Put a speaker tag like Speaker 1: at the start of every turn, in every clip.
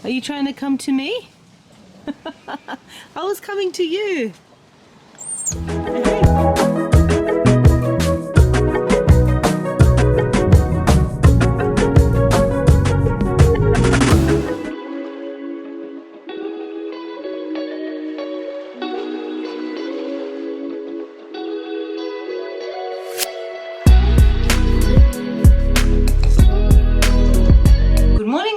Speaker 1: Are you trying to come to me? I was coming to you.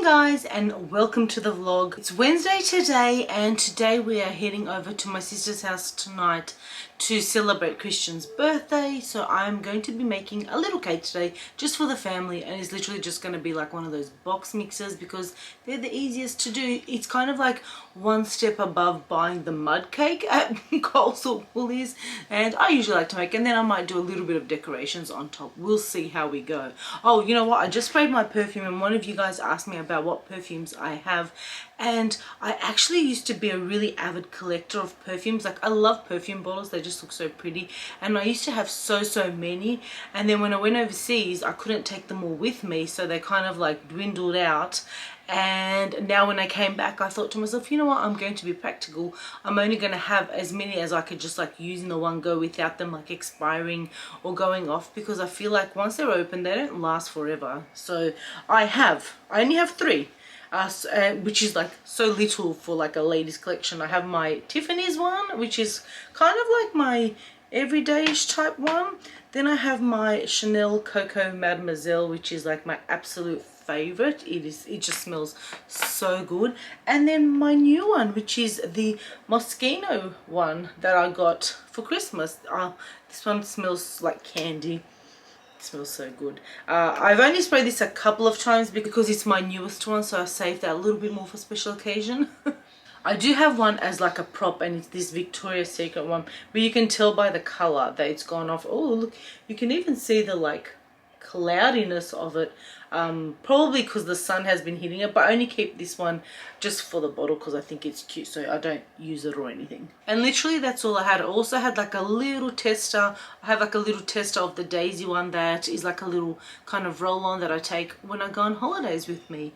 Speaker 1: Guys, and welcome to the vlog. It's Wednesday today, and today we are heading over to my sister's house tonight to celebrate Christian's birthday. So I'm going to be making a little cake today just for the family, and it's literally just going to be like one of those box mixers because they're the easiest to do. It's kind of like one step above buying the mud cake at Coles or Woolies, and I usually like to make, and then I might do a little bit of decorations on top. We'll see how we go. Oh, you know what, I just sprayed my perfume, and one of you guys asked me about what perfumes I have, and I actually used to be a really avid collector of perfumes. Like, I love perfume bottles, they just look so pretty, and I used to have so many, and then when I went overseas I couldn't take them all with me, so they kind of like dwindled out. And now when I came back, I thought to myself, you know what, I'm going to be practical. I'm only going to have as many as I could just like use in the one go without them like expiring or going off, because I feel like once they're open they don't last forever. So I only have 3, which is like so little for like a ladies collection. I have my Tiffany's one, which is kind of like my everyday-ish type one. Then I have my Chanel Coco Mademoiselle, which is like my absolute favorite. It just smells so good. And then my new one, which is the Moschino one that I got for Christmas. This one smells like candy. It smells so good. I've only sprayed this a couple of times because it's my newest one, so I saved that a little bit more for special occasion. I do have one as like a prop, and it's this Victoria's Secret one, but you can tell by the color that it's gone off. Oh, look, you can even see the like cloudiness of it, probably because the sun has been hitting it, but I only keep this one just for the bottle because I think it's cute, so I don't use it or anything. And literally that's all I had. I also had like a little tester. I have like a little tester of the Daisy one that is like a little kind of roll-on that I take when I go on holidays with me.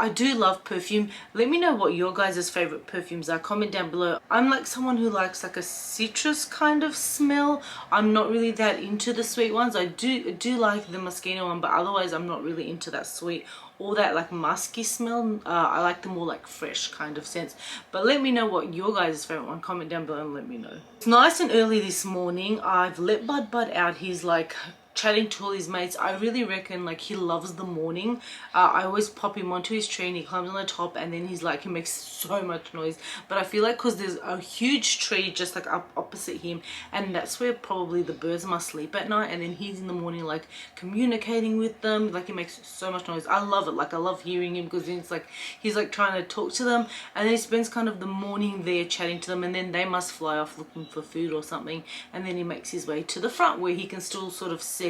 Speaker 1: I do love perfume. Let me know what your guys' favorite perfumes are. Comment down below. I'm like someone who likes like a citrus kind of smell. I'm not really that into the sweet ones. I do like the Moschino one, but otherwise I'm not really into that sweet or that like musky smell. I like the more like fresh kind of sense. But let me know what your guys' favorite one. Comment down below and let me know. It's nice and early this morning. I've let Bud out. He's like chatting to all his mates. I really reckon like he loves the morning. I always pop him onto his tree and he climbs on the top, and then he's like, he makes so much noise. But I feel like because there's a huge tree just like up opposite him, and that's where probably the birds must sleep at night, and then he's in the morning like communicating with them. Like, he makes so much noise. I love it. Like, I love hearing him because it's like he's like trying to talk to them, and then he spends kind of the morning there chatting to them, and then they must fly off looking for food or something, and then he makes his way to the front where he can still sort of see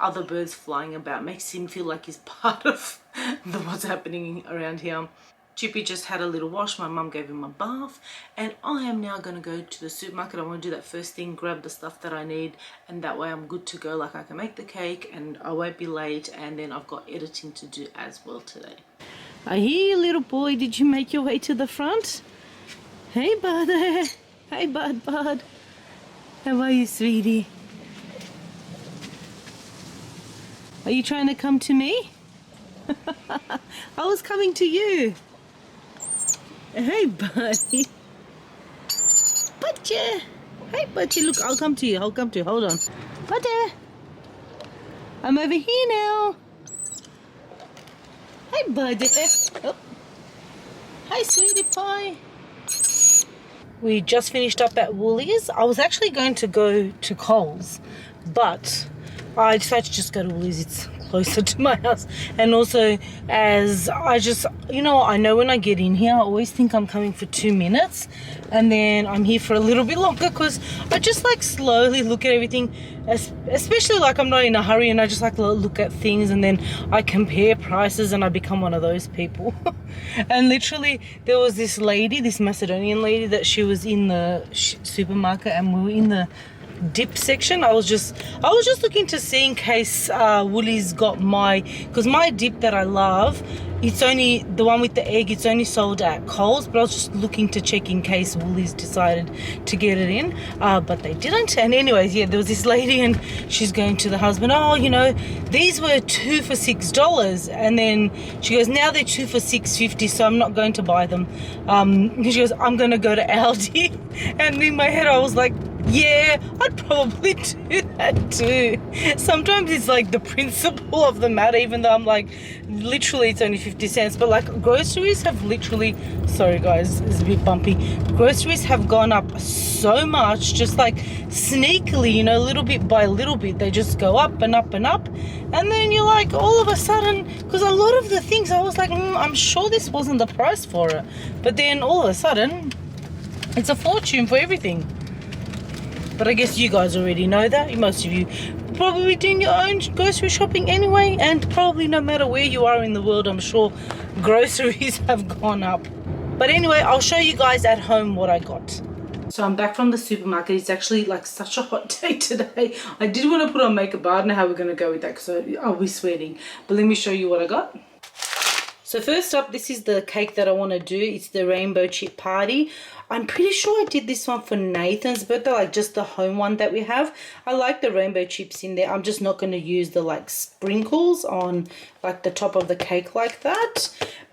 Speaker 1: other birds flying about. Makes him feel like he's part of what's happening around here. Chippy just had a little wash. My mum gave him a bath, and I am now going to go to the supermarket. I want to do that first thing, grab the stuff that I need, and that way I'm good to go. Like, I can make the cake and I won't be late, and then I've got editing to do as well today. I hear you, little boy. Did you make your way to the front? Hey, bud. Hey, bud. How are you, sweetie? Are you trying to come to me? I was coming to you. Hey, buddy. Butcher. Hey, Butcher. Look, I'll come to you. Hold on. Butter. I'm over here now. Hey, buddy. Oh. Hi, sweetie pie. We just finished up at Woolies. I was actually going to go to Coles, but I decided to just go to Woolies. It's closer to my house, and also as I just, you know, I know when I get in here I always think I'm coming for 2 minutes, and then I'm here for a little bit longer because I just like slowly look at everything, especially like I'm not in a hurry, and I just like look at things, and then I compare prices, and I become one of those people. And literally there was this lady, this Macedonian lady, that she was in the supermarket, and we were in the dip section. I was just looking to see in case Woolies got my, because my dip that I love, it's only the one with the egg, it's only sold at Coles, but I was just looking to check in case Woolies decided to get it in, but they didn't. And anyways, yeah, there was this lady and she's going to the husband, oh, you know, these were 2 for $6, and then she goes, now they're 2 for $6.50, so I'm not going to buy them. She goes, I'm going to go to Aldi. And in my head I was like, yeah, I'd probably do that too. Sometimes it's like the principle of the matter, even though I'm like, literally it's only 50 cents. But like groceries have literally, sorry guys, it's a bit bumpy. Groceries have gone up so much, just like sneakily, you know, little bit by little bit, they just go up and up and up. And then you're like, all of a sudden, because a lot of the things I was like, I'm sure this wasn't the price for it. But then all of a sudden, it's a fortune for everything. But I guess you guys already know that. Most of you probably doing your own grocery shopping anyway, and probably no matter where you are in the world, I'm sure groceries have gone up. But anyway, I'll show you guys at home what I got. So I'm back from the supermarket. It's actually like such a hot day today. I did want to put on makeup, but I don't know how we're going to go with that because I'll be sweating. But let me show you what I got. So first up, this is the cake that I want to do. It's the rainbow chip party. I'm pretty sure I did this one for Nathan's birthday, like just the home one that we have. I like the rainbow chips in there. I'm just not going to use the like sprinkles on like the top of the cake like that,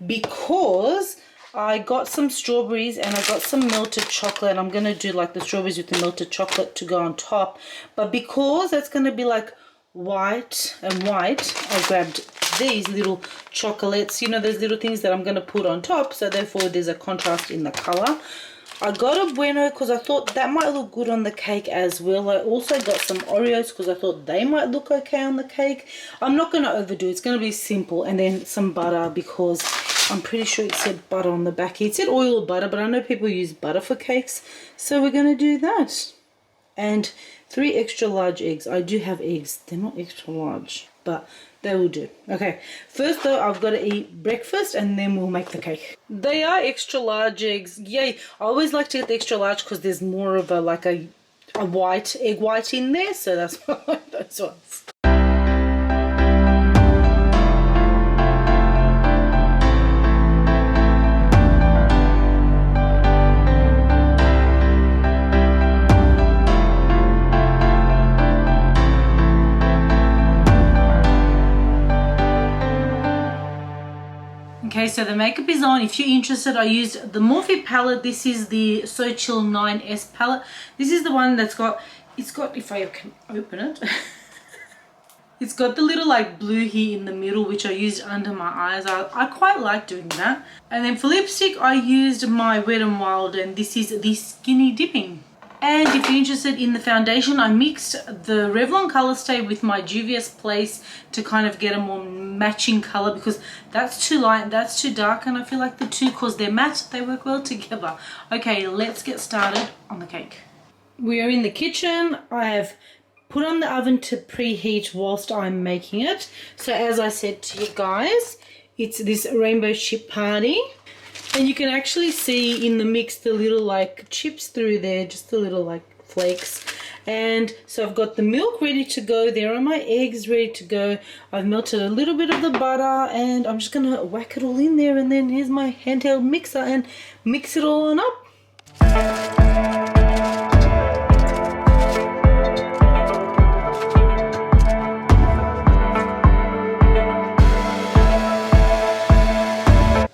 Speaker 1: because I got some strawberries and I got some melted chocolate. I'm going to do like the strawberries with the melted chocolate to go on top. But because that's going to be like white and white, I grabbed these little chocolates, you know, those little things that I'm going to put on top, so therefore there's a contrast in the color. I got a Bueno because I thought that might look good on the cake as well. I also got some Oreos because I thought they might look okay on the cake. I'm not going to overdo it. It's going to be simple. And then some butter, because I'm pretty sure it said butter on the back. It said oil or butter, but I know people use butter for cakes, so we're going to do that. And 3 extra large eggs. I do have eggs. They're not extra large, but they will do. Okay, first though, I've got to eat breakfast and then we'll make the cake. They are extra large eggs. Yay. I always like to get the extra large because there's more of a like a white egg white in there, so that's why I like those ones. Okay, so the makeup is on. If you're interested, I used the Morphe palette. This is the So Chill 9S palette. This is the one that's got, it's got, if I can open it, it's got the little like blue here in the middle, which I used under my eyes. I quite like doing that. And then for lipstick, I used my Wet n Wild, and this is the Skinny Dipping. And if you're interested in the foundation, I mixed the Revlon Color Stay with my Juvia's Place to kind of get a more matching color, because that's too light, that's too dark, and I feel like the two, because they're matte, they work well together. Okay, let's get started on the cake. We are in the kitchen. I have put on the oven to preheat whilst I'm making it. So as I said to you guys, it's this rainbow chip party. And you can actually see in the mix the little like chips through there, just the little like flakes. And so I've got the milk ready to go. There are my eggs ready to go. I've melted a little bit of the butter and I'm just going to whack it all in there. And then here's my handheld mixer and mix it all on up.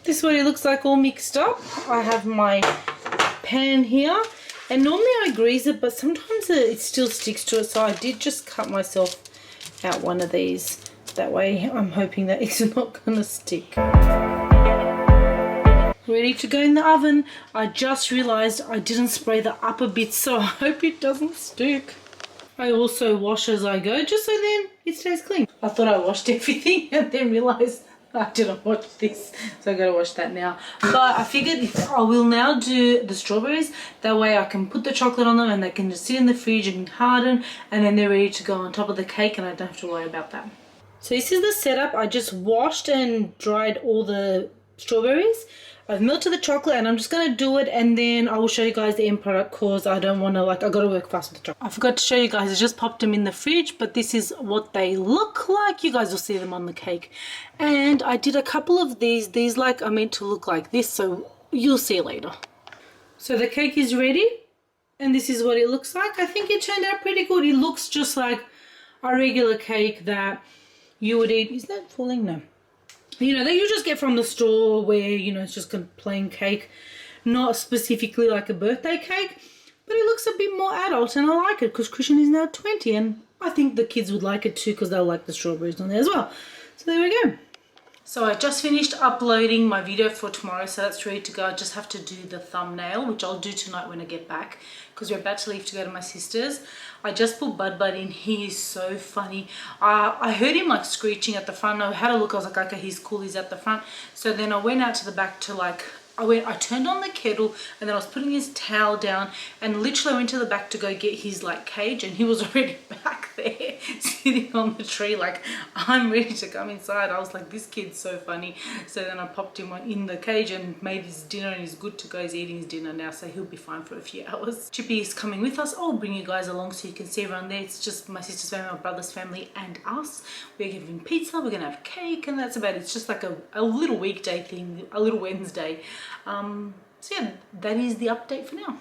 Speaker 1: This is what it looks like all mixed up. I have my pan here, and normally I grease it, but sometimes it still sticks to it, so I did just cut myself out one of these. That way I'm hoping that it's not gonna stick. Ready to go in the oven. I just realized I didn't spray the upper bits, so I hope it doesn't stick. I also wash as I go, just so then it stays clean. I thought I washed everything and then realized I didn't wash this, so I gotta wash that now. But I figured I will now do the strawberries. That way I can put the chocolate on them and they can just sit in the fridge and harden, and then they're ready to go on top of the cake and I don't have to worry about that. So this is the setup. I just washed and dried all the strawberries. I've melted the chocolate and I'm just going to do it, and then I will show you guys the end product because I don't want to, like, I got to work fast with the chocolate. I forgot to show you guys, I just popped them in the fridge, but this is what they look like. You guys will see them on the cake. And I did a couple of these like are meant to look like this, so you'll see later. So the cake is ready and this is what it looks like. I think it turned out pretty good. It looks just like a regular cake that you would eat. Is that falling? No. You know, that you just get from the store where, you know, it's just a plain cake, not specifically like a birthday cake, but it looks a bit more adult and I like it because Christian is now 20 and I think the kids would like it too because they'll like the strawberries on there as well. So there we go. So I just finished uploading my video for tomorrow, so that's ready to go. I just have to do the thumbnail, which I'll do tonight when I get back because we're about to leave to go to my sister's. I just put Bud in. He is so funny. I heard him like screeching at the front. I had a look. I was like, okay, he's cool. He's at the front. So then I went out to the back to like, I turned on the kettle and then I was putting his towel down and literally I went to the back to go get his like cage and he was already back there sitting on the tree like I'm ready to come inside. I was like, this kid's so funny. So then I popped him in the cage and made his dinner and he's good to go. He's eating his dinner now, so he'll be fine for a few hours. Chippy is coming with us. I'll bring you guys along so you can see everyone there. It's just my sister's family, my brother's family and us. We're giving pizza, we're gonna have cake, and that's about it. It's just like a little weekday thing, a little Wednesday. So yeah, that is the update for now.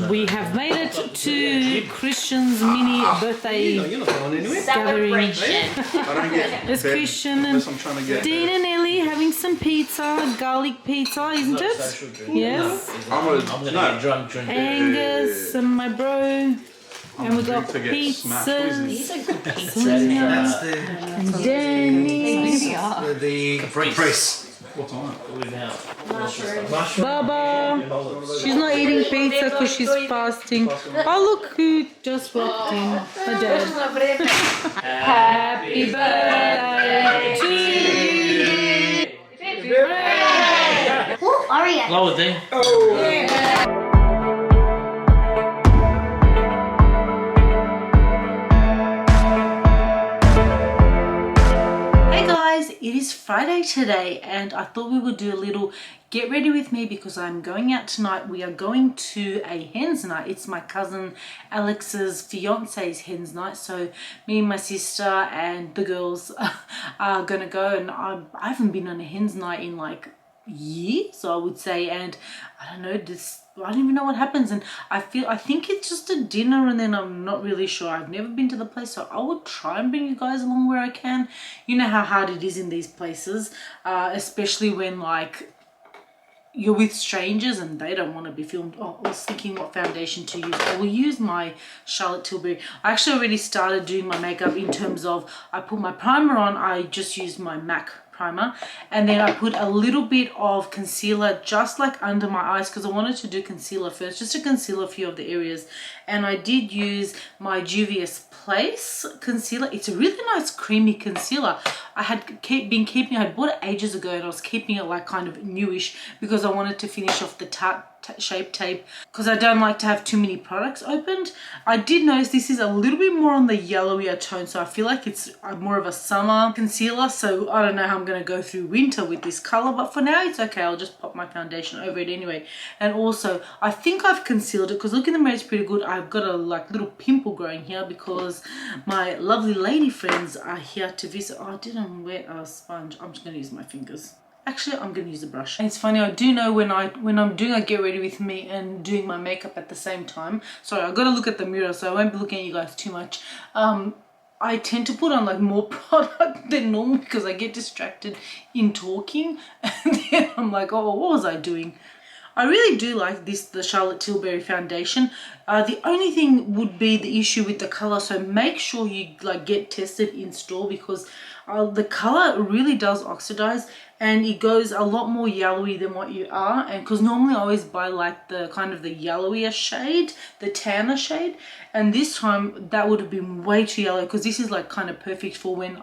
Speaker 1: We have made it to Christian's mini birthday
Speaker 2: celebration.
Speaker 1: There's Christian and Dean and Ellie having some pizza, garlic pizza, isn't it? Yes.
Speaker 2: I'm gonna get drunk drinking.
Speaker 1: Angus and my bro. And we got pizzas.
Speaker 3: These are good pizzas.
Speaker 2: That's the
Speaker 1: And Danny.
Speaker 2: the Caprice.
Speaker 3: What's on it?
Speaker 2: Mushroom.
Speaker 1: Baba. She's not eating pizza because she's fasting. Oh, look who just walked in. Her dad. Happy birthday to you.
Speaker 3: Ooh, Oreo.
Speaker 2: Lower thing.
Speaker 1: It is Friday today and I thought we would do a little get ready with me because I'm going out tonight. We are going to a hens night. It's my cousin Alex's fiance's hens night, so me and my sister and the girls are gonna go, and I haven't been on a hens night in like years, so I would say, and I don't know, I don't even know what happens, and I think it's just a dinner and then I'm not really sure. I've never been to the place, so I would try and bring you guys along where I can. You know how hard it is in these places, especially when like you're with strangers and they don't want to be filmed. Oh, I was thinking what foundation to use. I will use my Charlotte Tilbury. I actually already started doing my makeup in terms of I put my primer on. I just used my MAC primer and then I put a little bit of concealer just like under my eyes because I wanted to do concealer first, just to conceal a few of the areas. And I did use my Juvia's Place concealer. It's a really nice creamy concealer. I had I bought it ages ago and I was keeping it like kind of newish because I wanted to finish off the Tarte Shape Tape because I don't like to have too many products opened. I did notice this is a little bit more on the yellowier tone, so I feel like it's more of a summer concealer, so I don't know how I'm going to go through winter with this color, but for now it's okay. I'll just pop my foundation over it anyway. And also I think I've concealed it because look in the mirror, it's pretty good. I've got a like little pimple growing here because my lovely lady friends are here to visit. Oh, I didn't wear a sponge. I'm just going to use my fingers. Actually, I'm going to use a brush. And it's funny, I do know when I'm doing a get ready with me and doing my makeup at the same time. Sorry, I've got to look at the mirror, so I won't be looking at you guys too much. I tend to put on like more product than normal because I get distracted in talking. And then I'm like, oh, what was I doing? I really do like the Charlotte Tilbury foundation. The only thing would be the issue with the color, so make sure you like get tested in store because the color really does oxidize and it goes a lot more yellowy than what you are. And because normally I always buy like the kind of the yellowier shade, the tanner shade, and this time that would have been way too yellow because this is like kind of perfect for when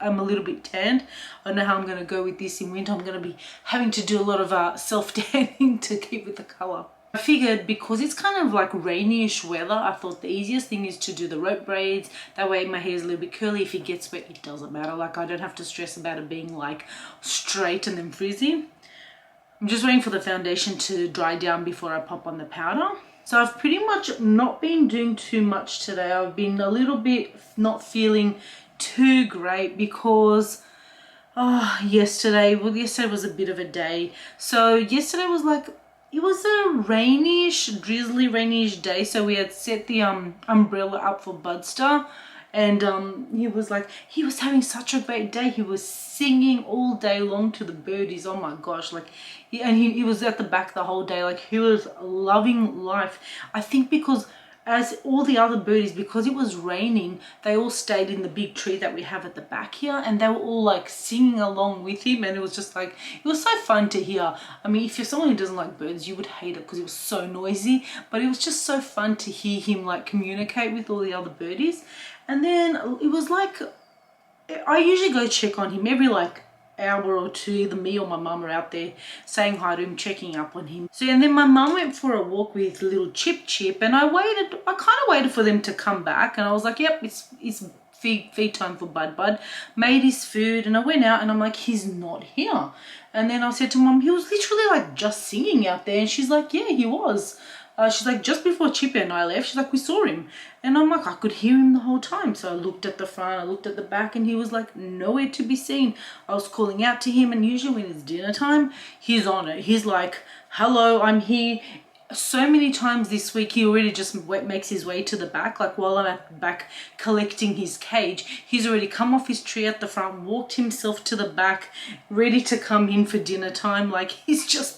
Speaker 1: I'm a little bit tanned. I don't know how I'm going to go with this in winter. I'm going to be having to do a lot of self-tanning to keep with the color. I figured because it's kind of like rainy-ish weather, I thought the easiest thing is to do the rope braids. That way my hair is a little bit curly. If it gets wet, it doesn't matter. Like I don't have to stress about it being like straight and then frizzy. I'm just waiting for the foundation to dry down before I pop on the powder. So I've pretty much not been doing too much today. I've been a little bit not feeling too great because yesterday was a bit of a day. So yesterday was like, it was a drizzly rainyish day. So we had set the umbrella up for Budster, and he was having such a great day. He was singing all day long to the birdies. Oh my gosh, like he was at the back the whole day. Like, he was loving life. I think because as all the other birdies, because it was raining, they all stayed in the big tree that we have at the back here, and they were all like singing along with him, and it was just like, it was so fun to hear. I mean, if you're someone who doesn't like birds, you would hate it because it was so noisy, but it was just so fun to hear him like communicate with all the other birdies. And then it was like, I usually go check on him every like hour or two. Either me or my mum are out there saying hi to him, checking up on him. So, and then my mum went for a walk with little Chip, and I kind of waited for them to come back, and I was like, yep, it's feed time for Bud. Made his food, and I went out, and I'm like, he's not here. And then I said to Mum, he was literally like just singing out there, and she's like, yeah, he was. She's like, just before Chippy and I left, she's like, we saw him. And I'm like, I could hear him the whole time. So I looked at the front, I looked at the back, and he was like nowhere to be seen. I was calling out to him, and usually when it's dinner time, he's on it. He's like, hello, I'm here. So many times this week, he already just makes his way to the back. Like, while I'm at the back collecting his cage, he's already come off his tree at the front, walked himself to the back, ready to come in for dinner time. Like, it's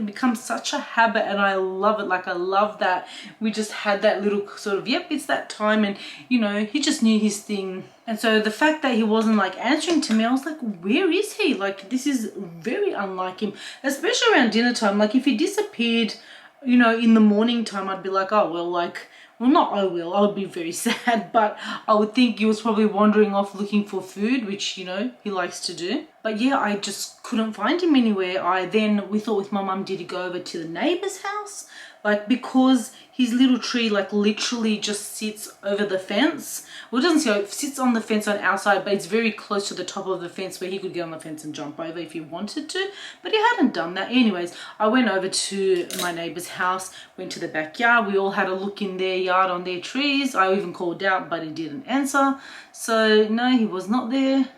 Speaker 1: become such a habit, and I love it. Like, I love that we just had that little sort of, yep, it's that time, and you know, he just knew his thing. And so the fact that he wasn't like answering to me, I was like, where is he? Like, this is very unlike him, especially around dinner time. Like, if he disappeared, you know, in the morning time, I'd be like, oh, well, like, well, not I will. I would be very sad, but I would think he was probably wandering off looking for food, which, you know, he likes to do. But yeah, I just couldn't find him anywhere. We thought with my mum, did he go over to the neighbour's house? Like, because his little tree, like, literally just sits over the fence. Well, it doesn't sit, it sits on the fence on our side, but it's very close to the top of the fence where he could get on the fence and jump over if he wanted to. But he hadn't done that. Anyways, I went over to my neighbour's house, went to the backyard. We all had a look in their yard on their trees. I even called out, but he didn't answer. So, no, he was not there.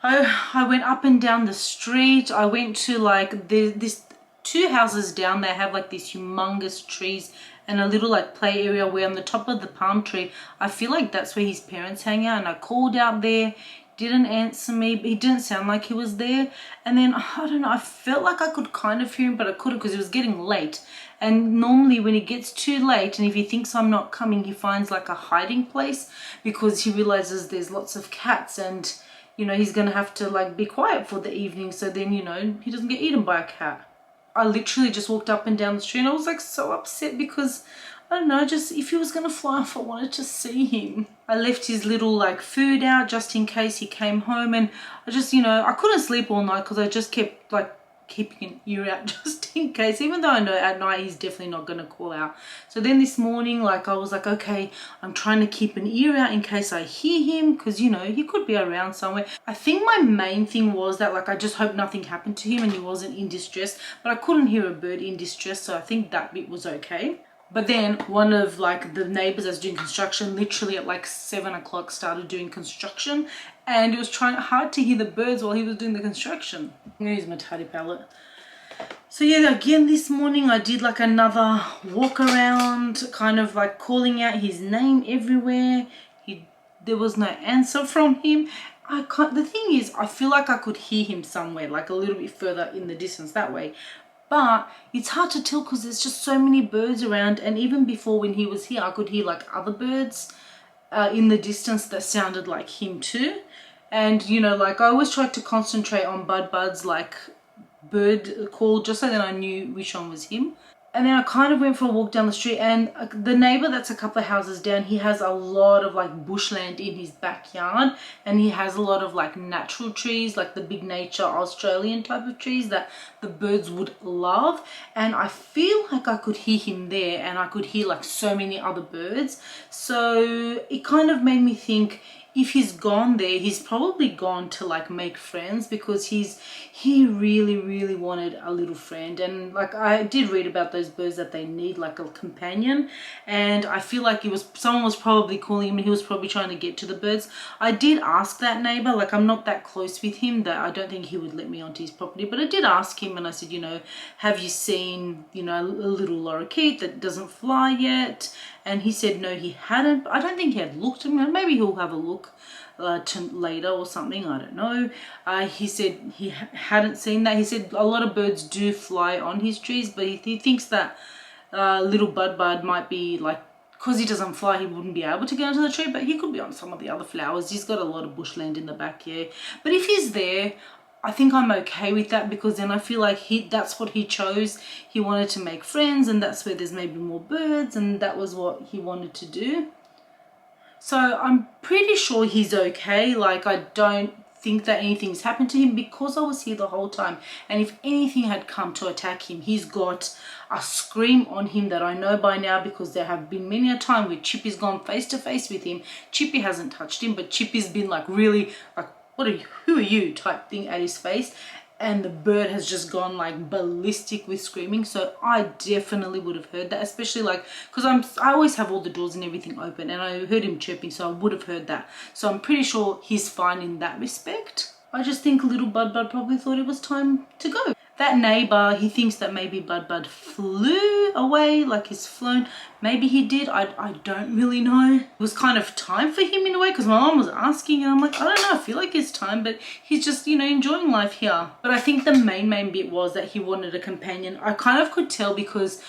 Speaker 1: I went up and down the street. I went to, like, this 2 houses down, they have like these humongous trees and a little like play area where on the top of the palm tree, I feel like that's where his parents hang out. And I called out there, didn't answer me. He didn't sound like he was there. And then, I don't know, I felt like I could kind of hear him, but I couldn't because it was getting late. And normally when it gets too late and if he thinks I'm not coming, he finds like a hiding place because he realizes there's lots of cats and, you know, he's going to have to like be quiet for the evening. So then, you know, he doesn't get eaten by a cat. I literally just walked up and down the street and I was like so upset because, I don't know, just if he was going to fly off, I wanted to see him. I left his little like food out just in case he came home, and I just, you know, I couldn't sleep all night because I just kept like keeping an ear out just in case, even though I know at night he's definitely not going to call out. So then this morning, like, I was like, okay, I'm trying to keep an ear out in case I hear him because, you know, he could be around somewhere. I think my main thing was that, like, I just hope nothing happened to him and he wasn't in distress, but I couldn't hear a bird in distress, so I think that bit was okay. But then one of like the neighbors that's doing construction literally at like 7 o'clock started doing construction, and it was trying hard to hear the birds while he was doing the construction. I'm gonna use my teddy palette. So yeah, again this morning I did like another walk around, kind of like calling out his name everywhere. There was no answer from him. The thing is, I feel like I could hear him somewhere, like a little bit further in the distance that way. But it's hard to tell because there's just so many birds around, and even before when he was here, I could hear like other birds in the distance that sounded like him too. And you know, like I always tried to concentrate on Bud's like bird call just so that I knew which one was him. And then I kind of went for a walk down the street, and the neighbor that's a couple of houses down, he has a lot of like bushland in his backyard, and he has a lot of like natural trees, like the big nature Australian type of trees that the birds would love. And I feel like I could hear him there, and I could hear like so many other birds. So it kind of made me think, if he's gone there, he's probably gone to like make friends, because he really wanted a little friend. And like I did read about those birds that they need like a companion, and I feel like someone was probably calling him and he was probably trying to get to the birds. I did ask that neighbor, like I'm not that close with him that I don't think he would let me onto his property, but I did ask him and I said, you know, have you seen, you know, a little lorikeet that doesn't fly yet? And he said no, he hadn't. I don't think he had looked at me. Maybe he'll have a look later or something, I don't know. He said he hadn't seen that. He said a lot of birds do fly on his trees, but he thinks that little bud might be like, because he doesn't fly, he wouldn't be able to go into the tree, but he could be on some of the other flowers. He's got a lot of bushland in the back here. But if he's there, I think I'm okay with that, because then I feel like that's what he chose. He wanted to make friends, and that's where there's maybe more birds, and that was what he wanted to do. So I'm pretty sure he's okay. Like I don't think that anything's happened to him, because I was here the whole time. And if anything had come to attack him, he's got a scream on him that I know by now, because there have been many a time where Chippy's gone face to face with him. Chippy hasn't touched him, but Chippy's been like really like, who are you type thing at his face. And the bird has just gone like ballistic with screaming. So I definitely would have heard that, especially like, because I always have all the doors and everything open, and I heard him chirping, so I would have heard that. So I'm pretty sure he's fine in that respect. I just think little Bud probably thought it was time to go. That neighbor, he thinks that maybe Bud flew away, like he's flown. Maybe he did. I don't really know. It was kind of time for him in a way, because my mom was asking, and I'm like, I don't know, I feel like it's time, but he's just, you know, enjoying life here. But I think the main bit was that he wanted a companion. I kind of could tell, because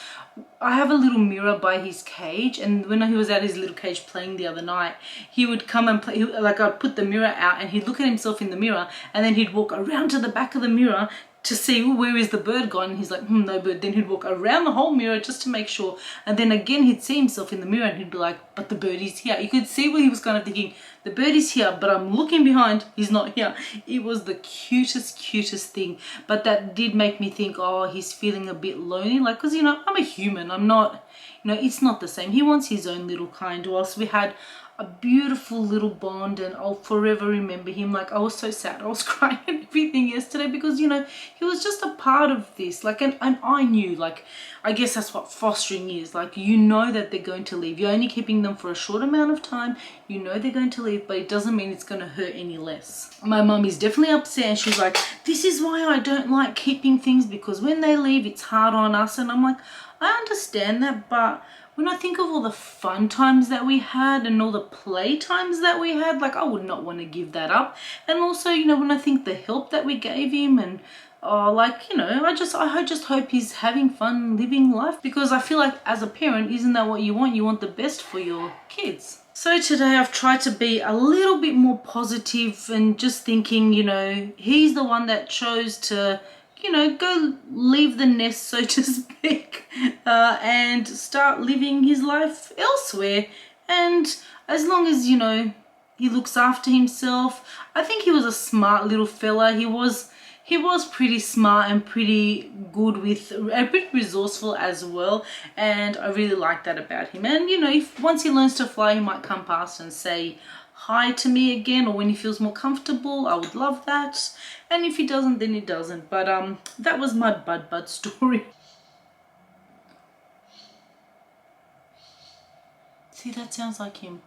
Speaker 1: I have a little mirror by his cage, and when he was at his little cage playing the other night, he would come and play, like I'd put the mirror out and he'd look at himself in the mirror, and then he'd walk around to the back of the mirror to see where is the bird gone, and he's like, no bird. Then he'd walk around the whole mirror just to make sure, and then again he'd see himself in the mirror and he'd be like, but the bird is here. You could see where he was kind of thinking, the bird is here, but I'm looking behind, he's not here. It was the cutest thing. But that did make me think, oh, he's feeling a bit lonely, like, because, you know, I'm a human, I'm not, you know, it's not the same. He wants his own little kind, whilst we had a beautiful little bond, and I'll forever remember him. Like, I was so sad, I was crying and everything yesterday, because, you know, he was just a part of this, like, and I knew, like, I guess that's what fostering is, like, you know that they're going to leave. You're only keeping them for a short amount of time, you know they're going to leave, but it doesn't mean it's going to hurt any less. My mum is definitely upset, and she's like, this is why I don't like keeping things, because when they leave it's hard on us. And I'm like, I understand that, but when I think of all the fun times that we had and all the play times that we had, like, I would not want to give that up. And also, you know, when I think the help that we gave him, and like, you know, I just hope he's having fun living life, because I feel like as a parent, isn't that what you want? You want the best for your kids. So today I've tried to be a little bit more positive, and just thinking, you know, he's the one that chose to, you know, go leave the nest, so to speak, and start living his life elsewhere. And as long as, you know, he looks after himself, I think he was a smart little fella. He was pretty smart and pretty good with, a bit resourceful as well, and I really like that about him. And, you know, if once he learns to fly, he might come past and say hi to me again, or when he feels more comfortable. I would love that. And if he doesn't, then he doesn't. But that was my Bud story. See, that sounds like him.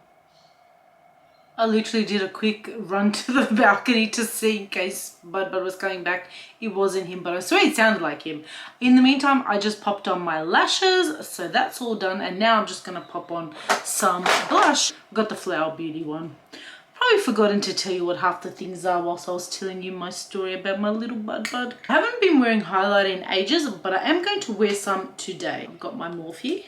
Speaker 1: I literally did a quick run to the balcony to see in case Bud was coming back. It wasn't him, but I swear it sounded like him. In the meantime, I just popped on my lashes, so that's all done. And now I'm just gonna pop on some blush. Got the Flower Beauty one. Probably forgotten to tell you what half the things are whilst I was telling you my story about my little Bud. I haven't been wearing highlighter in ages, but I am going to wear some today. I've got my Morphe here.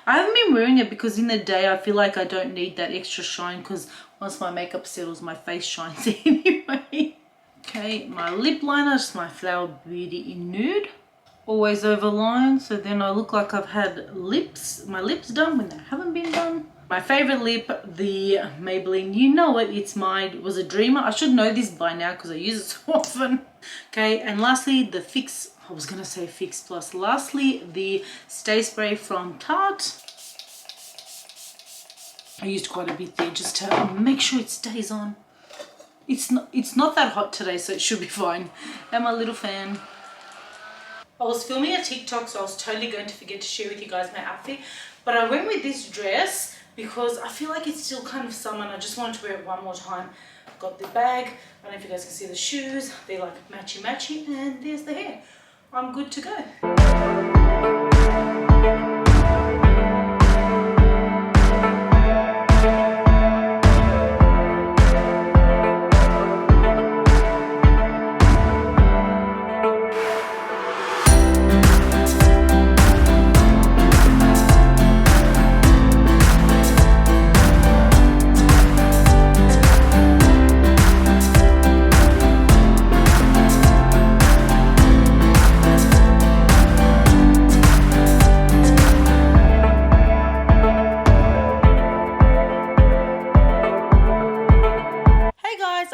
Speaker 1: I haven't been wearing it because in the day I feel like I don't need that extra shine, because once my makeup settles, my face shines anyway. Okay, my lip liner, just my Flower Beauty in Nude. Always overline, so then I look like I've had my lips done when they haven't been done. My favorite lip, the Maybelline, you know it, it was a Dreamer. I should know this by now because I use it so often. Okay, and lastly, the Fix, I was gonna say Fix Plus. Lastly, the Stay Spray from Tarte. I used quite a bit there just to make sure it stays on. It's not that hot today, so it should be fine. And my little fan. I was filming a TikTok, so I was totally going to forget to share with you guys my outfit. But I went with this dress because I feel like it's still kind of summer and I just wanted to wear it one more time. I've got the bag. I don't know if you guys can see the shoes. They're like matchy-matchy, and there's the hair. I'm good to go.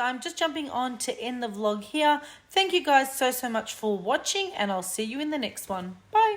Speaker 1: I'm just jumping on to end the vlog here. Thank you guys so much for watching, and I'll see you in the next one. Bye.